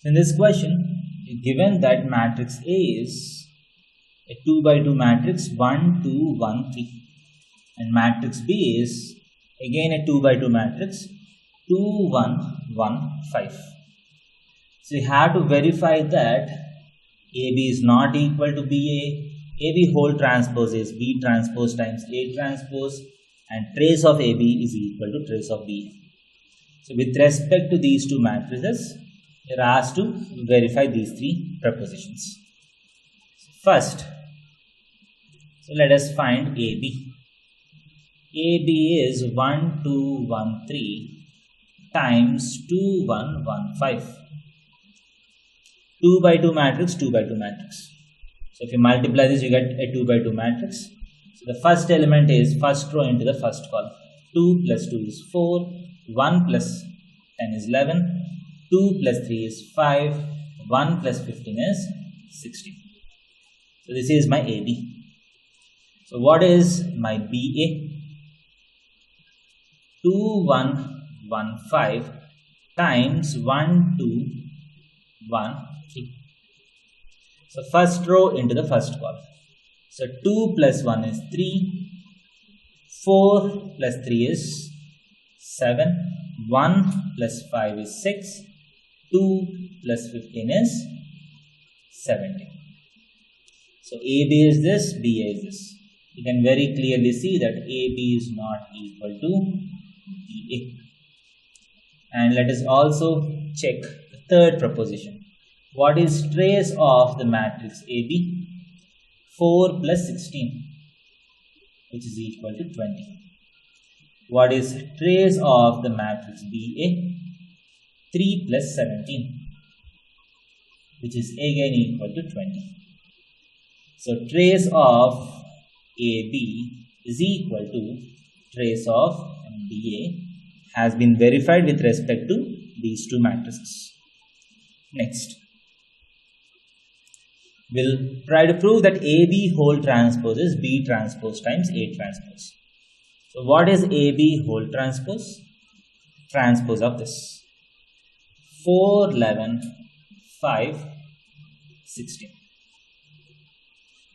In this question, given that matrix A is a 2 by 2 matrix 1, 2, 1, 3, and matrix B is again a 2 by 2 matrix 2, 1, 1, 5. So we have to verify that AB is not equal to BA. AB whole transpose is B transpose times A transpose, and trace of AB is equal to trace of BA. So with respect to these two matrices, we are asked to verify these three propositions. First, so let us find AB. AB is 1, 2, 1, 3 times 2, 1, 1, 5. 2 by 2 matrix, 2 by 2 matrix. So if you multiply this, you get a 2 by 2 matrix. So the first element is first row into the first column. 2 plus 2 is 4, 1 plus 10 is 11, 2 plus 3 is 5, 1 plus 15 is 16. So this is my AB. So what is my BA? 2, 1, 1, 5 times 1, 2, 1, 3. So first row into the first column. So 2 plus 1 is 3, 4 plus 3 is 7, 1 plus 5 is 6, 2 plus 15 is 17. So AB is this, BA is this. You can very clearly see that AB is not equal to BA. And let us also check the third proposition. What is trace of the matrix AB? 4 plus 16, which is equal to 20. What is trace of the matrix BA? 3 plus 17, which is again equal to 20. So trace of AB is equal to trace of BA has been verified with respect to these two matrices. Next, we'll try to prove that AB whole transpose is B transpose times A transpose. So what is AB whole transpose? Transpose of this. 4, 11, 5, 16.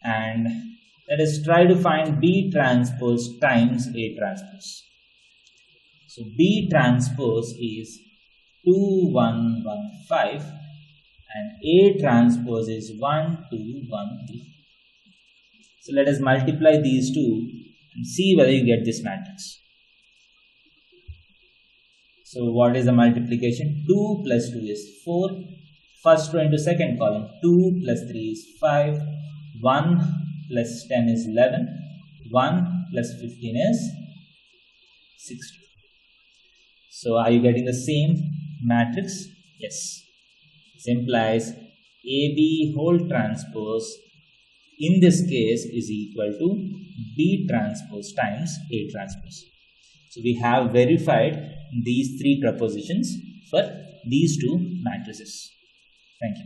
And let us try to find B transpose times A transpose. So B transpose is 2, 1, 1, 5 and A transpose is 1, 2, 1, 3. So let us multiply these two and see whether you get this matrix. So what is the multiplication? 2 plus 2 is 4. First row into second column. 2 plus 3 is 5. 1 plus 10 is 11. 1 plus 15 is 16. So are you getting the same matrix? Yes. This implies AB whole transpose in this case is equal to B transpose times A transpose. So we have verified these three propositions for these two matrices. Thank you.